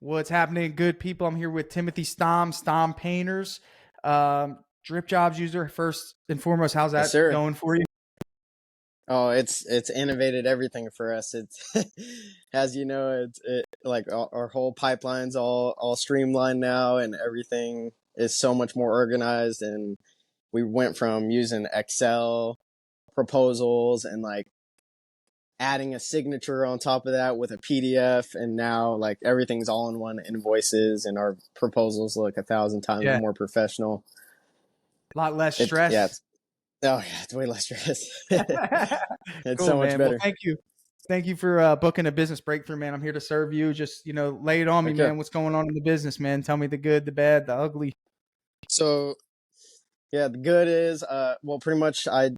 What's happening, good people? I'm here with Timothy Stom, Stom Painters, drip jobs user. First and foremost, how's Yes, that sir. going for you? Oh, it's innovated everything for us. It's as you know, like our whole pipeline's all streamlined now, and everything is so much more organized. And we went from using Excel proposals and like adding a signature on top of that with a PDF, and now like everything's all in one invoices, and our proposals look 1,000 times Yeah, more professional. a lot less Yeah, stress. it's way less stress. It's Cool, so much man. Well, better. thank you for booking a business breakthrough, man. I'm here to serve you. Just lay it on me, Okay. man. What's going on in the business, man? Tell me the good, the bad, the ugly. So yeah, the good is well, pretty much I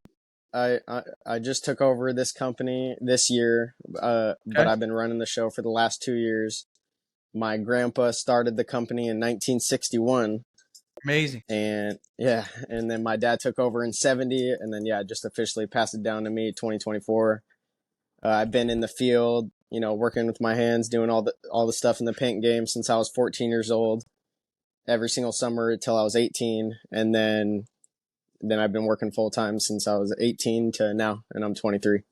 just took over this company this year, but Okay, I've been running the show for the last 2 years. My grandpa started the company in 1961, amazing. and yeah, and then my dad took over in 70, and then yeah, just officially passed it down to me 2024. I've been in the field, working with my hands, doing all the stuff in the paint game since I was 14 years old, every single summer until I was 18, and then I've been working full time since I was 18 to now, and I'm 23.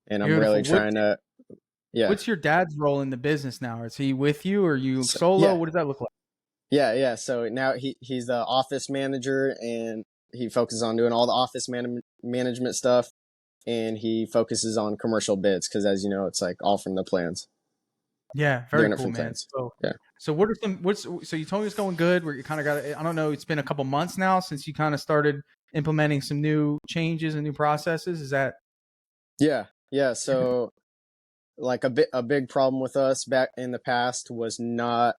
And I'm really Beautiful. trying to, yeah. What's your dad's role in the business now? Is he with you, or are you So, solo? yeah, What does that look like? yeah. So now he's the office manager, and he focuses on doing all the office management stuff, and he focuses on commercial bids because, as you know, it's like all from the plans, Yeah, very doing it cool, from man. plans. So, Yeah. so what are so you told me it's going good, where you kind of got, I don't know, it's been a couple months now since you kind of started implementing some new changes and new processes. Is that? Yeah. Yeah. So like a big problem with us back in the past was not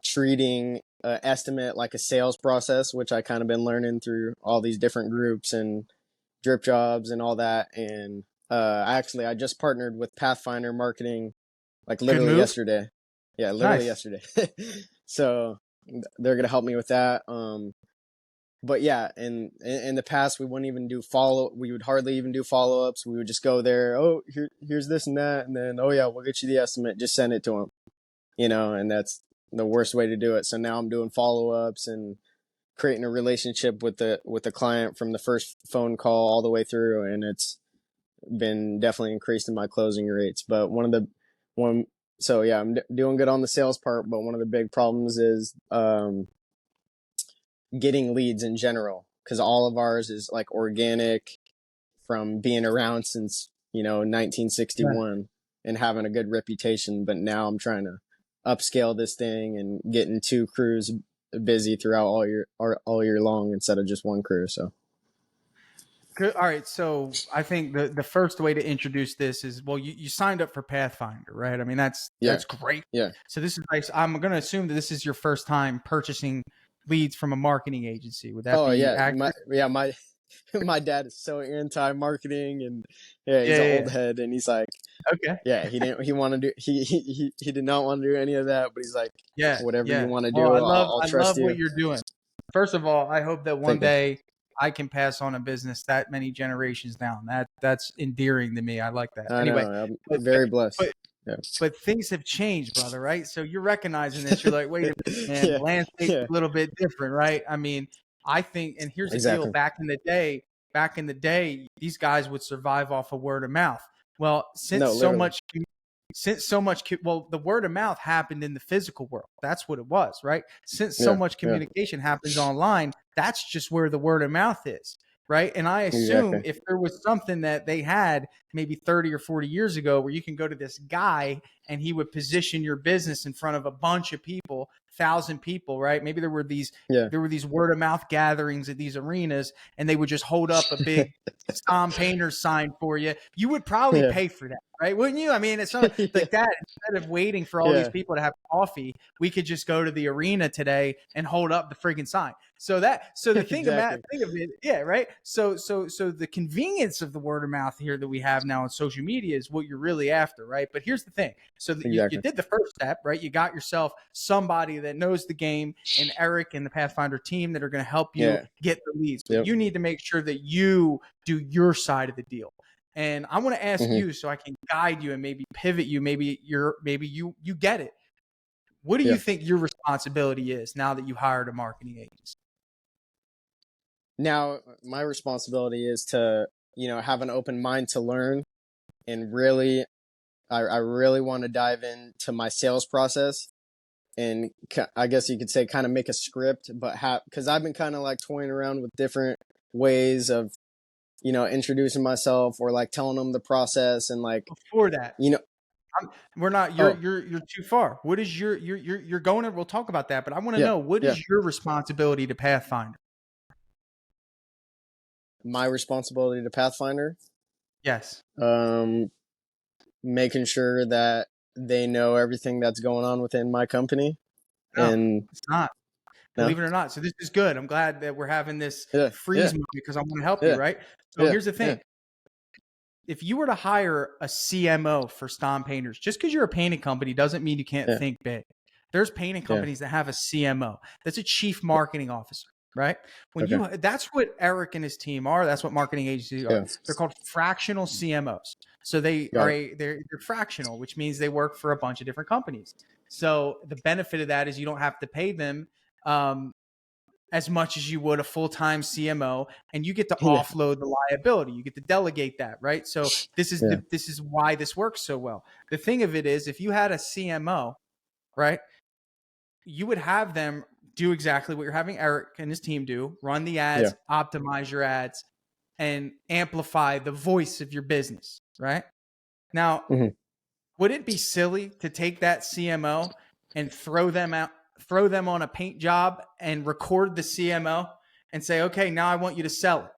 treating estimate like a sales process, which I kind of been learning through all these different groups and drip jobs and all that. And I just partnered with Pathfinder Marketing like Good literally move. yesterday. Yeah, literally Nice. yesterday. So they're gonna help me with that. But yeah, in the past we wouldn't even do we would hardly even do follow ups. We would just go there. Oh, here's this and that, and then oh yeah, we'll get you the estimate. Just send it to them. And that's the worst way to do it. So now I'm doing follow ups and creating a relationship with the client from the first phone call all the way through, and it's been definitely increasing my closing rates. But one so yeah, I'm doing good on the sales part, but one of the big problems is getting leads in general, because all of ours is like organic from being around since 1961 and having a good reputation. But now I'm trying to upscale this thing and getting two crews busy throughout all year long instead of just one crew. So Good. All right. So I think the first way to introduce this is, well, you signed up for Pathfinder, right? I mean, that's yeah, great. yeah. So this is nice. I'm going to assume that this is your first time purchasing leads from a marketing agency. Would that Oh be yeah, accurate? my my dad is so anti-marketing, and yeah, he's Yeah, an yeah, old head, and he's like, yeah. Okay. yeah, he want to do he did not want to do any of that, but he's like, Yeah, whatever you yeah. want to Well, do, I'll I trust love what you. you're doing. First of all, I hope that one Thank you. day I can pass on a business that many generations down. That's endearing to me. I like that. I Anyway, know, I'm but very blessed. but Yeah. but things have changed, brother, right? So you're recognizing this. You're like, wait a minute, man, the Yeah, landscape's yeah, a little bit different, right? I mean, I think, and here's the deal: exactly. back in the day, these guys would survive off of word of mouth. Well, No, literally. well, the word of mouth happened in the physical world. That's what it was, right? Since so Yeah, much yeah, communication happens online, that's just where the word of mouth is, right? And I assume exactly. if there was something that they had maybe 30 or 40 years ago where you can go to this guy and he would position your business in front of a bunch of people, 1,000 people, right? Maybe Yeah, there were these word of mouth gatherings at these arenas, and they would just hold up a big Stom Painters sign for you. You would probably yeah, pay for that, right? Wouldn't you? I mean, it's not yeah, like that. Instead of waiting for all these yeah, people to have coffee, we could just go to the arena today and hold up the friggin' sign. So the exactly. thing of it, yeah, right. So the convenience of the word of mouth here that we have now on social media is what you're really after, right? But here's the thing: so that you Exactly. did the first step, right? You got yourself somebody that knows the game, and Eric and the Pathfinder team that are going to help you Yeah. get the leads. But Yep. you need to make sure that you do your side of the deal. And I want to ask Hmm. you so I can guide you and maybe pivot you. Maybe you get it. What do Yeah. you think your responsibility is now that you hired a marketing agency? Now, my responsibility is to, have an open mind to learn, and really, I really want to dive into my sales process, and I guess you could say kind of make a script, but because I've been kind of like toying around with different ways of, introducing myself, or like telling them the process, and like, Before that, you know, we're not. oh, You're too far. What is you're going to? We'll talk about that, but I want to yeah, know what yeah. is your responsibility to Pathfinder? My responsibility to Pathfinder, Yes. making sure that they know everything that's going on within my company. No, And it's not. no, Believe it or not. So this is good. I'm glad that we're having this yeah, yeah, freeze moment because I want to help you, yeah, right? So yeah, here's the yeah, thing. If you were to hire a CMO for Stom Painters, just because you're a painting company doesn't mean you can't yeah, think big. There's painting yeah. companies that have a CMO. That's a chief marketing officer, right? Okay. That's what Eric and his team are. That's what marketing agencies are. Yeah. They're called fractional CMOs. So Got it. they're fractional, which means they work for a bunch of different companies. So the benefit of that is you don't have to pay them as much as you would a full-time CMO, and you get to Yeah. offload the liability. You get to delegate that, right? So this Yeah. is why this works so well. The thing of it is, if you had a CMO, right, you would have them do exactly what you're having Eric and his team do: run the Yeah. ads, optimize your ads, and amplify the voice of your business, right? Now, Hmm. would it be silly to take that CMO and throw them on a paint job and record the CMO and say, okay, now I want you to sell it?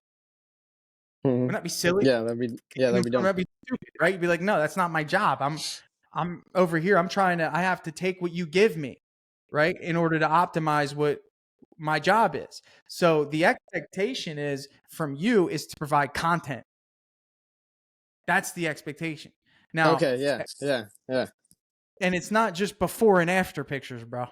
Hmm. Wouldn't that be silly? Yeah, that'd be dumb. That'd be stupid, right? You'd be like, no, that's not my job. I'm over here. I have to take what you give me, right? In order to optimize what my job is. So the expectation is from you is to provide content. That's the expectation. Now, Okay. Yeah. Yeah. Yeah. and it's not just before and after pictures, bro.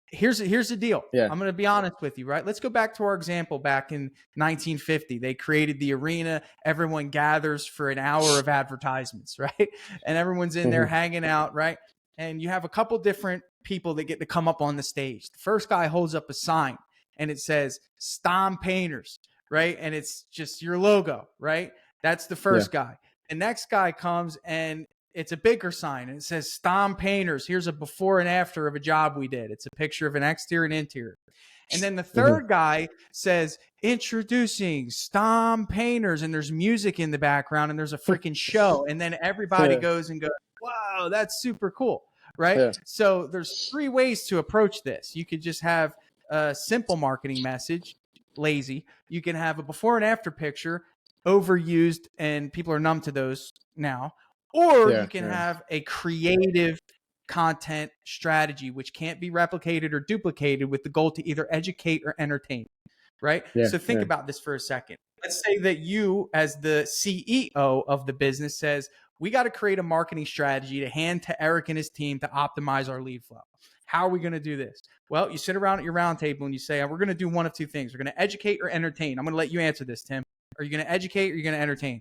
Here's the deal. Yeah. I'm going to be honest with you, right? Let's go back to our example back in 1950. They created the arena. Everyone gathers for an hour of advertisements, right? And everyone's in there Hmm. hanging out, right? And you have a couple different people that get to come up on the stage. The first guy holds up a sign and it says Stom Painters, right? And it's just your logo, right? That's the Yeah. first guy. The next guy comes and it's a bigger sign and it says Stom Painters. Here's a before and after of a job we did. It's a picture of an exterior and interior. And then the Hmm. third guy says, introducing Stom Painters, and there's music in the background and there's a freaking show. And then everybody Yeah. goes and goes, wow, that's super cool. Right. Yeah. So there's three ways to approach this. You could just have a simple marketing message, lazy. You can have a before and after picture, overused, and people are numb to those now. Or Yeah. you can Yeah. have a creative content strategy, which can't be replicated or duplicated with the goal to either educate or entertain, right? Yeah. So think Yeah. about this for a second. Let's say that you, as the CEO of the business, says, we got to create a marketing strategy to hand to Eric and his team to optimize our lead flow. How are we going to do this? Well, you sit around at your round table and you say, we're going to do one of two things. We're going to educate or entertain. I'm going to let you answer this, Tim. Are you going to educate or are you going to entertain?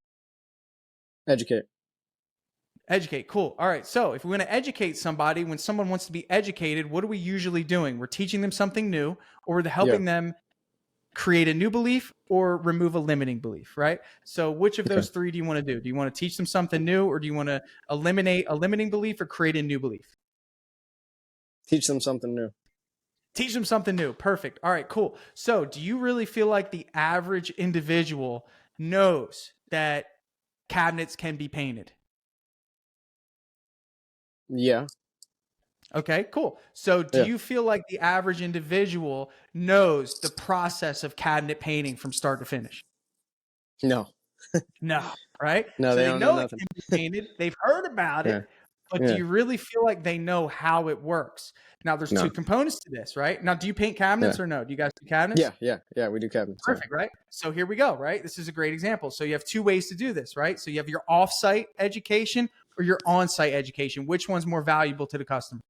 Educate. Educate. Cool. All right. So if we want to educate somebody, when someone wants to be educated, what are we usually doing? We're teaching them something new, or we're helping them create a new belief or remove a limiting belief, right? So which of those three do you want to do? Do you want to teach them something new, or do you want to eliminate a limiting belief or create a new belief? Teach them something new. Teach them something new. Perfect. All right, cool. So do you really feel like the average individual knows that cabinets can be painted? Yeah. Okay, cool. So do you feel like the average individual knows the process of cabinet painting from start to finish? No. No, right? No, So they they don't know know it nothing. can be painted. They've heard about Yeah. it, but do Yeah. you really feel like they know how it works? Now, there's No. two components to this, right? Now, do you paint cabinets or no? Do you guys do cabinets? Yeah. Yeah. Yeah. We do cabinets. Yeah. Perfect, right? So here we go, right? This is a great example. So you have two ways to do this, right? So you have your off-site education or your on-site education. Which one's more valuable to the customer?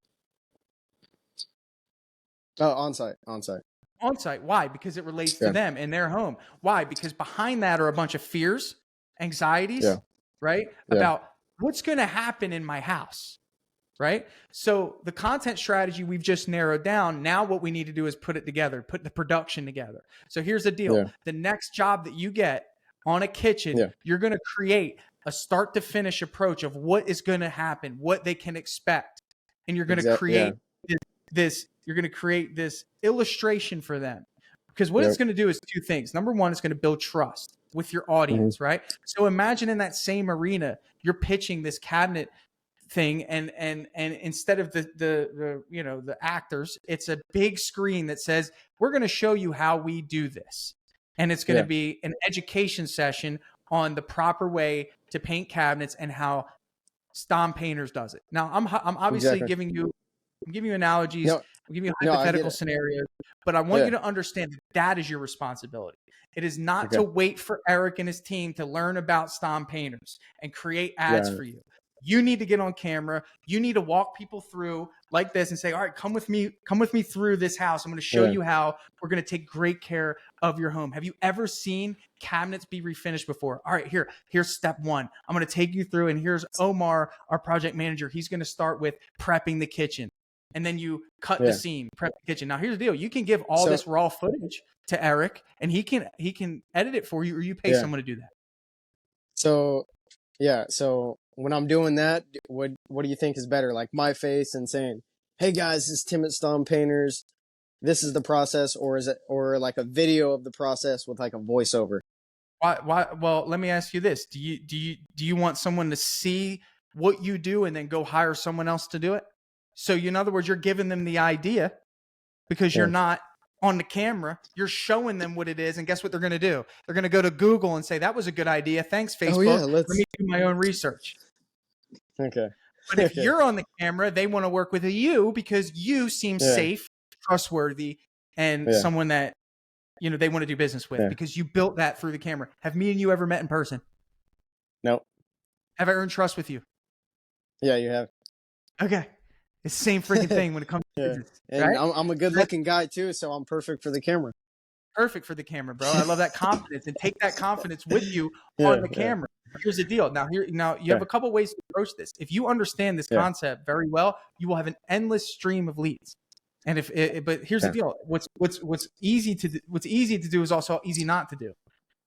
Oh, on-site. On-site. On-site. Why? Because it relates to them in their home. Why? Because behind that are a bunch of fears, anxieties, right? Yeah. About what's going to happen in my house. right? So the content strategy we've just narrowed down. Now what we need to do is put it together, put the production together. So here's the deal. Yeah. The next job that you get on a kitchen, you're going to create a start to finish approach of what is going to happen, what they can expect. And you're going to create you're going to create this illustration for them. Because what it's going to do is two things. Number one, it's going to build trust with your audience, right? So imagine in that same arena, you're pitching this cabinet thing, and instead of the actors, it's a big screen that says, we're going to show you how we do this. And it's going to be an education session on the proper way to paint cabinets and how Stom Painters does it. Now, I'm obviously giving you analogies. I'm giving you hypothetical scenarios, but I want you to understand that is your responsibility. It is not to wait for Eric and his team to learn about Stom Painters and create ads for you. You need to get on camera. You need to walk people through like this and say, all right, come with me through this house. I'm going to show you how we're going to take great care of your home. Have you ever seen cabinets be refinished before? All right, here's step one. I'm going to take you through, and here's Omar, our project manager. He's going to start with prepping the kitchen. And then you cut the scene, prep the kitchen. Now here's the deal. You can give all this raw footage to Eric, and he can edit it for you, or you pay someone to do that. So when I'm doing that, what do you think is better? Like my face and saying, hey guys, this is Tim at Stom Painters. This is the process, or is it, or like a video of the process with like a voiceover? Why? Well, let me ask you this. Do you want someone to see what you do and then go hire someone else to do it? So in other words, you're giving them the idea because you're not on the camera. You're showing them what it is. And guess what they're going to do? They're going to go to Google and say, that was a good idea. Thanks, Facebook. Let me do my own research. Okay. But if you're on the camera, they want to work with you because you seem safe, trustworthy, and someone that, they want to do business with because you built that through the camera. Have me and you ever met in person? No. Have I earned trust with you? Yeah, you have. Okay. It's the same freaking thing when it comes to business. And right? I'm a good looking guy too, so I'm perfect for the camera. Perfect for the camera, bro. I love that confidence, and take that confidence with you on the camera. Here's the deal. Now you have a couple ways to approach this. If you understand this concept very well, you will have an endless stream of leads. And but here's the deal. What's easy to do is also easy not to do.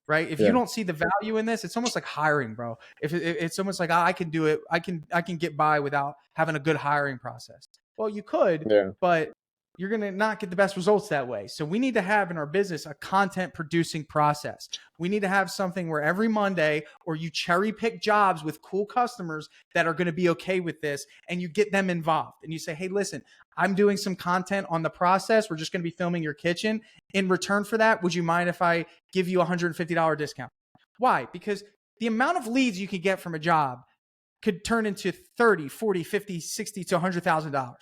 Right? If you don't see the value in this, it's almost like hiring, bro. If it's almost like, I can do it. I can get by without having a good hiring process. Well, you could, but you're going to not get the best results that way. So we need to have in our business a content producing process. We need to have something where every Monday, or you cherry pick jobs with cool customers that are going to be okay with this, and you get them involved. And you say, hey, listen, I'm doing some content on the process. We're just going to be filming your kitchen. In return for that, would you mind if I give you a $150 discount? Why? Because the amount of leads you could get from a job could turn into 30, 40, 50, 60 to $100,000.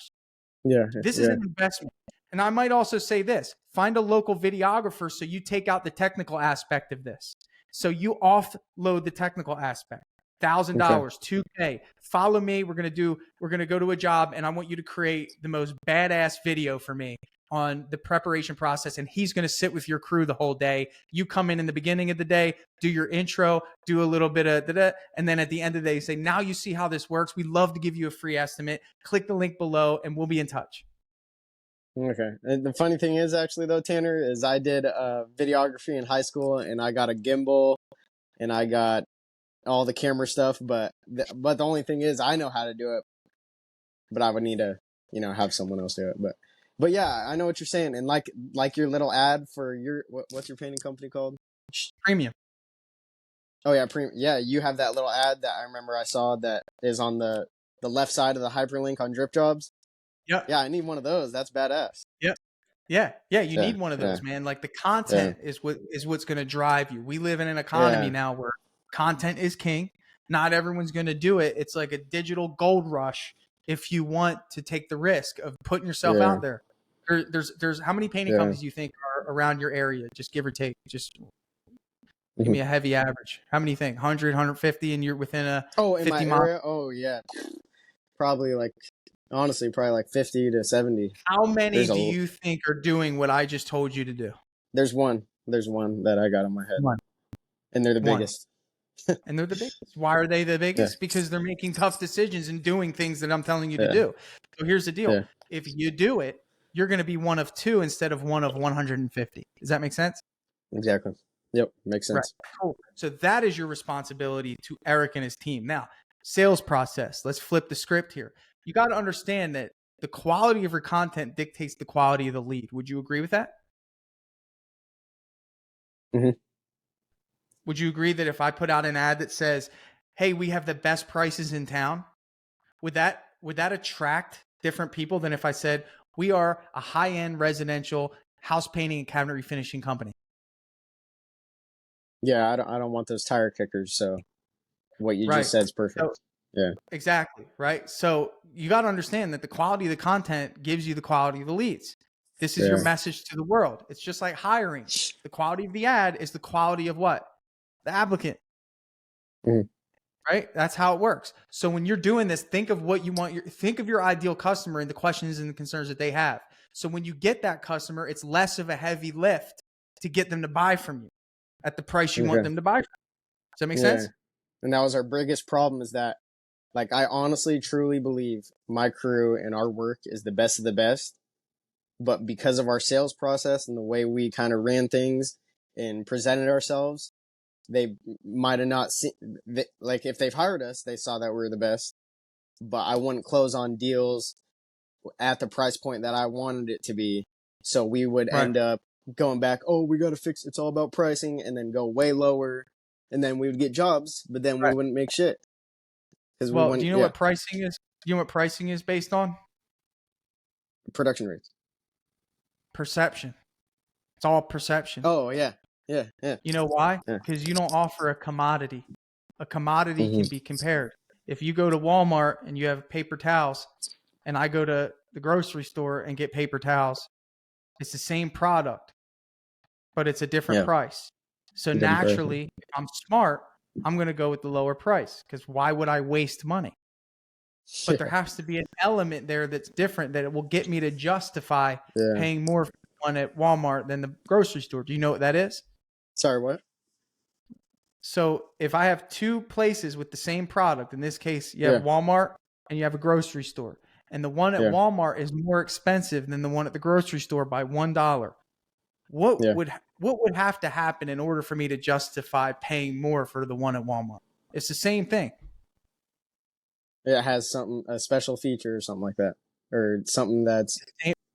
This is an investment. And I might also say this, find a local videographer so you take out the technical aspect of this. So you offload the technical aspect. $1,000, $2K. Follow me. We're going to go to a job, and I want you to create the most badass video for me on the preparation process. And he's going to sit with your crew the whole day. You come in the beginning of the day, do your intro, do a little bit of da-da, and then at the end of the day, say, now you see how this works. We'd love to give you a free estimate. Click the link below and we'll be in touch. Okay. And the funny thing is, actually, though, Tanner, is I did videography in high school, and I got a gimbal, and I got all the camera stuff. But the only thing is, I know how to do it, but I would need to, have someone else do it. But yeah, I know what you're saying. And like your little ad for your what's your painting company called? Premium. Oh yeah, Premium. Yeah, you have that little ad that I remember I saw that is on the left side of the hyperlink on Drip Jobs. Yeah. Yeah, I need one of those. That's badass. Yep. Yeah. You need one of those, man. Like the content is what's going to drive you. We live in an economy now where content is king. Not everyone's going to do it. It's like a digital gold rush if you want to take the risk of putting yourself out there. There's how many painting companies do you think are around your area? Just give or take. Just give me a heavy average. How many you think? 100, 150, and you're within a 50 in my mile area? Oh yeah. Probably honestly, probably like 50 to 70. How many do you think are doing what I just told you to do? There's one that I got in my head. One. And they're the biggest. And they're the biggest. Why are they the Yeah. biggest? Because they're making tough decisions and doing things that I'm telling you to Yeah. do. So here's the deal. Yeah. If you do it, you're going to be one of 2 instead of one of 150. Does that make sense? Exactly. Yep. Makes Right. sense. Cool. So that is your responsibility to Eric and his team. Now, sales process. Let's flip the script here. You got to understand that the quality of your content dictates the quality of the lead. Would you agree with that? Mm-hmm. Would you agree that if I put out an ad that says, "Hey, we have the best prices in town," would that attract different people than if I said, "We are a high-end residential house painting and cabinet refinishing company"? Yeah. I don't want those tire kickers. So what you just Right. said is So perfect. Yeah. exactly, right? So you got to understand that the quality of the content gives you the quality of the leads. This is your Yeah. message to the world. It's just like hiring. The quality of the ad is the quality of what? The applicant, Mhm. right? That's how it works. So when you're doing this, think of what you want think of your ideal customer and the questions and the concerns that they have. So when you get that customer, it's less of a heavy lift to get them to buy from you at the price you want Okay. them to buy from. Does that make Yeah. sense? And that was our biggest problem, is that, like, I honestly truly believe my crew and our work is the best of the best. But because of our sales process and the way we kind of ran things and presented ourselves, they might have not seen, like, if they've hired us, they saw that we were the best, but I wouldn't close on deals at the price point that I wanted it to be. So we would Right. end up going back, oh, we got to fix, it's all about pricing, and then go way lower. And then we would get jobs, but then we Right. wouldn't make shit. Because we Well, do wouldn't, you know what pricing is? Do you know what pricing is based on? production rates. Perception. It's all perception. Oh, yeah. Yeah. Yeah. You know why? Yeah. Because you don't offer a commodity. A commodity Mm-hmm. can be compared. If you go to Walmart and you have paper towels, and I go to the grocery store and get paper towels, it's the same product, but it's a different Yeah. price. So Different pricing. naturally, if I'm smart, I'm going to go with the lower price, because why would I waste money? But there has to be an element there that's different, that it will get me to justify Yeah. paying more for one at Walmart than the grocery store. Do you know what that is? Sorry, what? So if I have 2 places with the same product, in this case, you have Yeah. Walmart and you have a grocery store, and the one at Yeah. Walmart is more expensive than the one at the grocery store by $1. What Yeah. would have to happen in order for me to justify paying more for the one at Walmart? It's the same thing. It has something, a special feature or something like that, or something that's.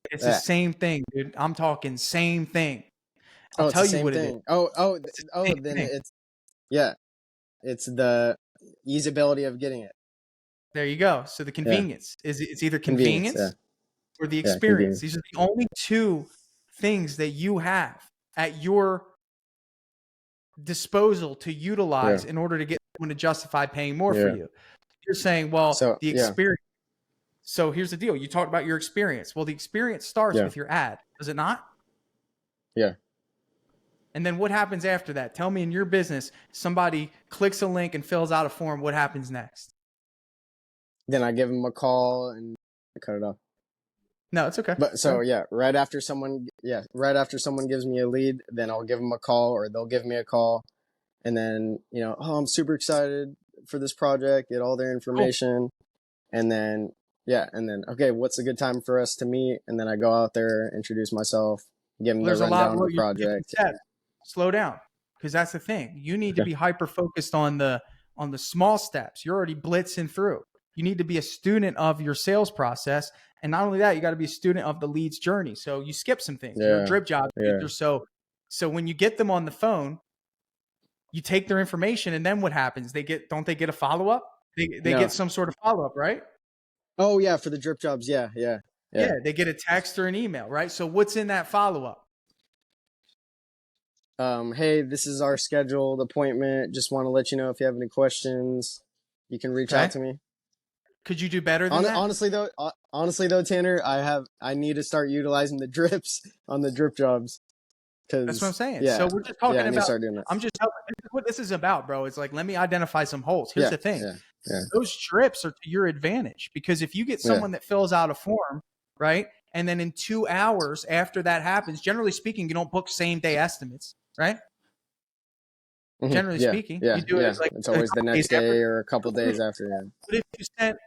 It's the same thing, dude. I'm talking same thing. I'll Oh, it's the tell you same what it is. thing. It's the same Then thing. it's, yeah, it's the easeability of getting it. There you go. So the convenience is, it's either Convenience. convenience or the Yeah. experience. Convenience. These are the only 2 things that you have at your disposal to utilize in order to get someone to justify paying more for you. You're saying, well, So, the experience. So here's the deal. You talked about your experience. Well, the experience starts with your ad, does it not? Yeah. And then what happens after that? Tell me, in your business, somebody clicks a link and fills out a form. What happens next? Then I give them a call and cut it off. No, it's okay. But so right after someone gives me a lead, then I'll give them a call, or they'll give me a call, and then, oh, I'm super excited for this project, get all their information, and then okay, what's a good time for us to meet? And then I go out there, introduce myself, give them the rundown of the project. Slow down, because that's the thing. You need to be hyper focused on the small steps. You're already blitzing through. You need to be a student of your sales process. And not only that, you got to be a student of the lead's journey. So you skip some things. You're a drip job. So when you get them on the phone, you take their information, and then what happens? Don't they get a follow-up? They get some sort of follow-up, right? Oh yeah, for the drip jobs. Yeah. They get a text or an email, right? So what's in that follow-up? Hey, this is our scheduled appointment. Just want to let you know, if you have any questions, you can reach out to me. Could you do better than that? Honestly though, Tanner, I need to start utilizing the drips on the drip jobs. That's what I'm saying. So we're just talking about. Start doing that. I'm just helping. What this is about, bro. It's like, let me identify some holes. Here's the thing. Those drips are to your advantage, because if you get someone that fills out a form, right, and then in 2 hours after that happens, generally speaking, you don't book same day estimates, right? Generally Yeah, speaking, yeah, you do it yeah. as like It's a always the couple days next after. day or a couple days after. Yeah, What if you sent?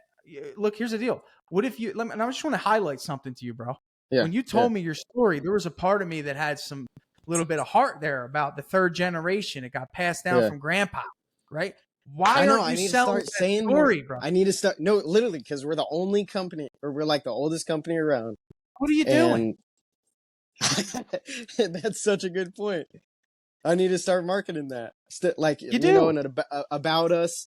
Look, here's the deal. What if you? And I just want to highlight something to you, bro. yeah, When you yeah, told me your story, there was a part of me that had some little bit of heart there about the third generation. It got passed down yeah. from grandpa, right? I Why know. aren't I you need to selling start that saying more. story, bro? I need to start. No, literally, because we're the only company, or we're like the oldest company around, What are you doing? and that's such a good point. I need to start marketing that. Like, You you know, do, and about us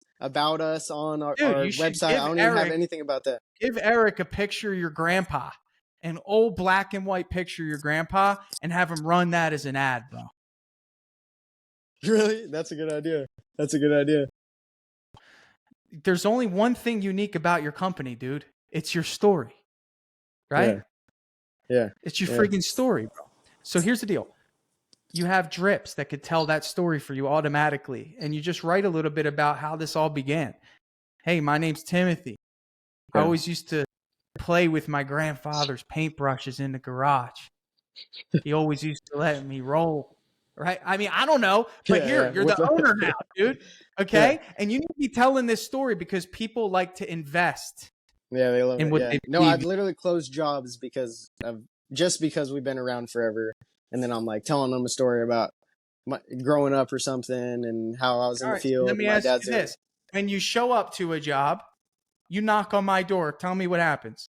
on dude. our You should website. I don't even have anything about that. Give Eric a picture of your grandpa, an old black and white picture of your grandpa, and have him run that as an ad, bro. Really? That's a good idea. That's a good idea. There's only one thing unique about your company, dude. It's your story, right? Yeah, yeah, It's your yeah, freaking story, bro. So here's the deal. You have drips that could tell that story for you automatically. And you just write a little bit about how this all began. Hey, my name's Timothy. I yeah. always used to play with my grandfather's paintbrushes in the garage. He always used to let me roll. Right? I mean, I don't know, but Yeah, here, yeah. you're What's the that? owner now, dude. Yeah, Okay? And you need to be telling this story because people like to invest yeah. They love in it. what Yeah. they No, believe. I've literally closed jobs because we've been around forever, and then I'm like telling them a story about my growing up or something, and how I was in All the right, so let field, and me my ask dad's you doing it. this. When you show up to a job, you knock on my door. Tell me what happens.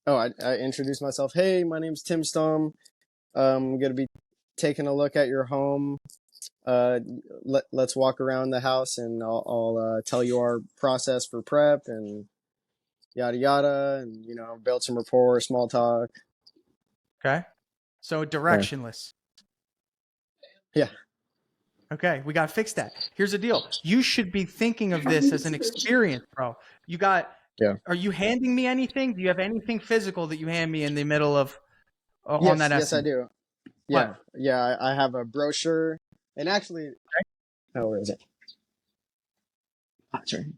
Oh, I introduced myself. Hey, my name's Tim Stom. I'm gonna be taking a look at your home. Uh, let's walk around the house, and I'll tell you our process for prep and yada yada, and build some rapport, small talk. Okay? So Yeah, directionless. yeah, Okay, we got to fix that. Here's the deal. You should be thinking of this as an experience, bro. You got yeah. Are you handing me anything? Do you have anything physical that you hand me in the middle of on Yes, that yes, I estimate? do. Yeah, What? yeah. I have a brochure, and actually, oh, where is it? Ah, sorry.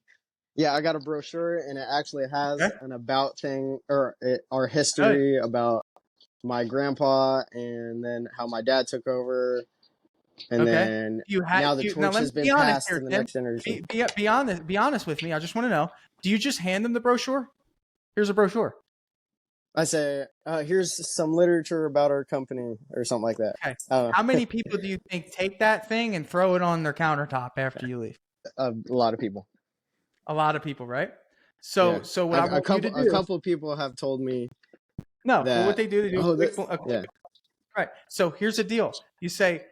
Yeah, I got a brochure, and it actually has Okay. an about thing, or our Good. history about my grandpa, and then how my dad took over, and Okay. then You had now the you now torch let me has been be honest passed to here, the Tim. next generation. Be honest. Be honest with me. I just want to know. Do you just hand them the brochure? Here's a brochure. I say, here's some literature about our company, or something like that. Okay. I don't How know. many people do you think take that thing and throw it on their countertop after you leave? A lot of people. A lot of people, right? Yeah, So what I a want you to couple, do. of people have told me No, well, what that. they do Oh, quick. that, yeah, Right. So here's the deal. You say,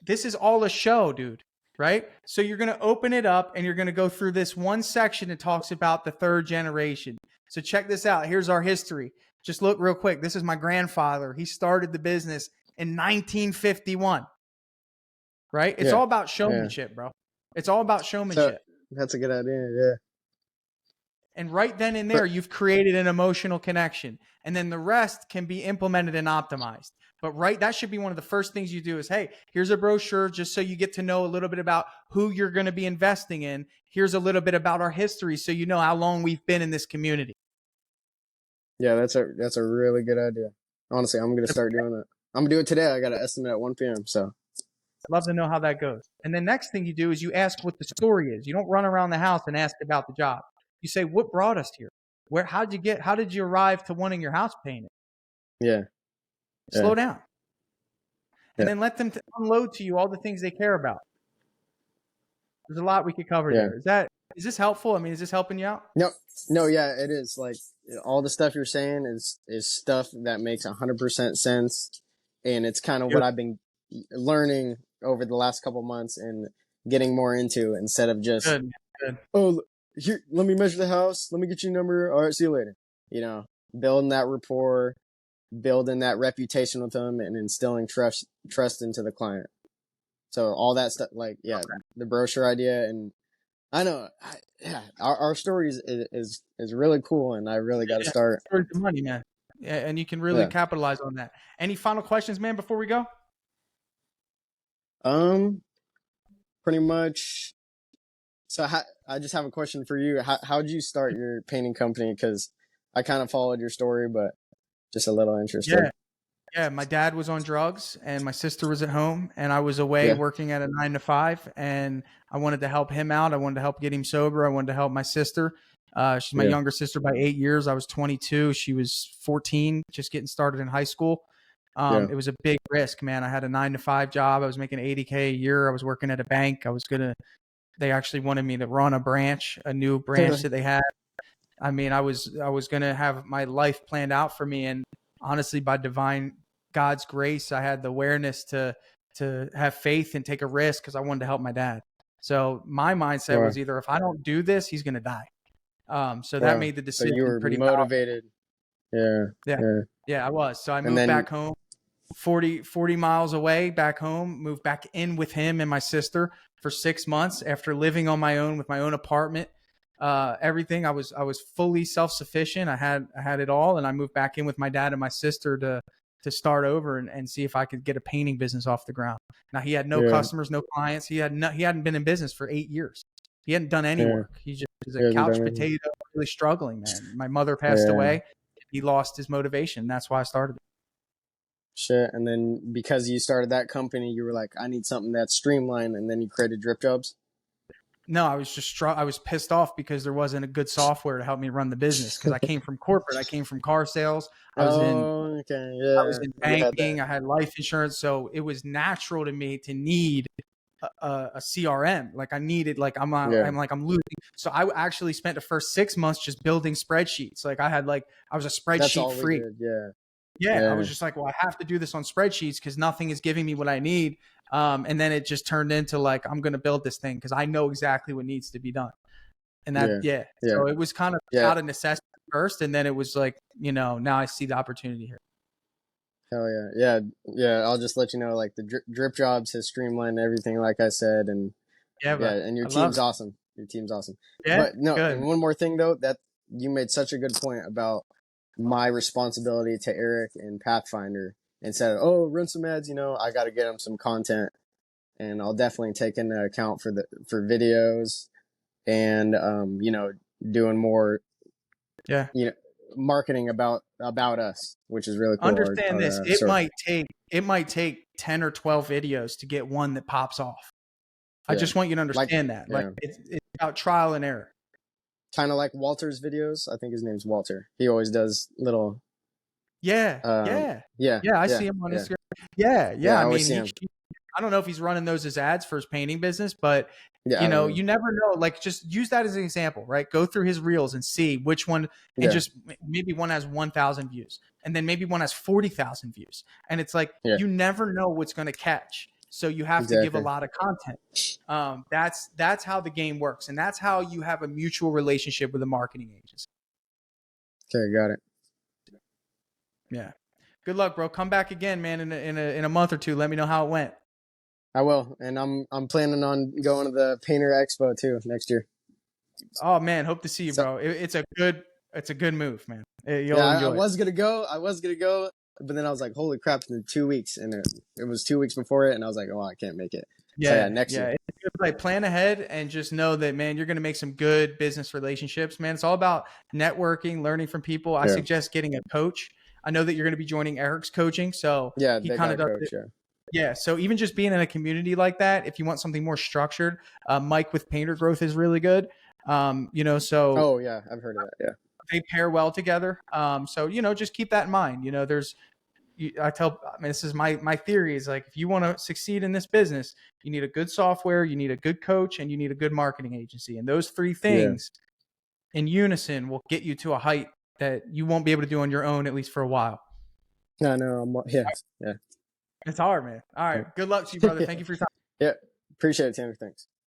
this is all a show, dude. Right. So you're going to open it up and you're going to go through this one section that talks about the third generation. So check this out. Here's our history. Just look real quick. This is my grandfather. He started the business in 1951. Right. It's yeah, all about yeah. showmanship, bro. It's all about So showmanship. that's a good idea. Yeah. And right then and So there, you've created an emotional connection. And then the rest can be implemented and optimized. But that should be one of the first things you do is, hey, here's a brochure just so you get to know a little bit about who you're going to be investing in. Here's a little bit about our history so you know how long we've been in this community. yeah, that's a really good idea. Honestly, I'm gonna start doing that. I'm gonna do it today. I got an estimate at 1 p.m. So Love to know how that goes. And then next thing you do is you ask what the story is. You don't run around the house and ask about the job. You say, what brought us here? How did you arrive to wanting your house painted? yeah, yeah, Slow down. And yeah, then let them unload to you all the things they care about. There's a lot we could cover yeah. there. Is this helpful? I mean, is this helping you out? No, no, yeah, it is. Like, all the stuff you're saying is stuff that makes 100% sense, and it's kind of what Good. I've been learning over the last couple months and getting more into, instead of just, Good. Good. oh, here, let me measure the house, let me get your number, all right, see you later. Building that rapport, building that reputation with them, and instilling trust into the client. So all that stuff, like, yeah, the brochure idea, and I know, yeah, our story is really cool, and I really got to Yeah. start. Stories of money, man. Yeah, and you can really Yeah. capitalize on that. Any final questions, man, before we go? Um. Pretty much. So I just have a question for you. How'd you start your painting company? Because I kind of followed your story, but just a little Yeah. interested. Yeah, my dad was on drugs and my sister was at home and I was away working at a 9 to 5 and I wanted to help him out. I wanted to help get him sober. I wanted to help my sister. She's my younger sister by 8 years. I was 22. She was 14, just getting started in high school. It was a big risk, man. I had a 9 to 5 job. I was making $80K a year. I was working at a bank. They actually wanted me to run a new branch that they had. I mean, I was going to have my life planned out for me. And honestly, by divine God's grace, I had the awareness to have faith and take a risk because I wanted to help my dad. So my mindset was either if I don't do this, he's going to die. So that made the decision. So you were pretty motivated. Yeah, I was. So I moved back home, 40 miles away back home, moved back in with him and my sister for 6 months after living on my own with my own apartment. Everything. I was fully self-sufficient. I had it all. And I moved back in with my dad and my sister to start over and see if I could get a painting business off the ground. Now he had no customers, no clients. He hadn't been in business for 8 years. He hadn't done any work. He just was a couch potato, really struggling, man. My mother passed away. He lost his motivation. That's why I started it. Shit. And then because you started that company, you were like, I need something that's streamlined. And then you created Drip Jobs. No, I was just I was pissed off because there wasn't a good software to help me run the business because I came from corporate. I came from car sales. I was in banking. I had life insurance. So it was natural to me to need a CRM. Like I needed, like I'm losing. So I actually spent the first 6 months just building spreadsheets. Like I was a spreadsheet freak. Yeah, I was just like, well, I have to do this on spreadsheets because nothing is giving me what I need. And then it just turned into like, I'm going to build this thing because I know exactly what needs to be done. And that, so it was kind of out of necessity first. And then it was like, now I see the opportunity here. Hell yeah. Yeah. I'll just let you know, like the Drip Jobs has streamlined everything, like I said. And and your team's awesome. Your team's awesome. Yeah. But no, and one more thing though, that you made such a good point about my responsibility to Eric and Pathfinder and said, run some ads, I got to get them some content, and I'll definitely take into account for videos and, doing more, marketing about us, which is really cool. Understand this. It might take 10 or 12 videos to get one that pops off. I just want you to understand that. Like it's about trial and error. Kind of like Walter's videos. I think his name's Walter. He always does little. I see him on Instagram. I mean, I don't know if he's running those as ads for his painting business, but you never know. Like, just use that as an example, right? Go through his reels and see which one, and just maybe one has 1,000 views, and then maybe one has 40,000 views, and it's like you never know what's going to catch. So you have to give a lot of content. That's how the game works, and that's how you have a mutual relationship with a marketing agency. Okay, got it. Yeah. Good luck, bro. Come back again, man, in a month or two. Let me know how it went. I will, and I'm planning on going to the Painter Expo too next year. Oh man, hope to see you, bro. It's a good move, man. You'll enjoy I was gonna go, but then I was like, holy crap, it's in 2 weeks, and it was 2 weeks before it, and I was like, oh, I can't make it. Yeah, so, next year. It's good, like, plan ahead and just know that, man, you're gonna make some good business relationships, man. It's all about networking, learning from people. I suggest getting a coach. I know that you're gonna be joining Eric's coaching, so he kind of does it. Yeah, so even just being in a community like that, if you want something more structured, Mike with Painter Growth is really good. So oh yeah, I've heard of that. Yeah, they pair well together. So just keep that in mind. This is my theory is like, if you want to succeed in this business, you need a good software, you need a good coach, and you need a good marketing agency. And those three things in unison will get you to a height that you won't be able to do on your own, at least for a while. No, yeah. It's hard, man. All right. Good luck to you, brother. Thank you for your time. Yeah. Appreciate it, Tanner. Thanks.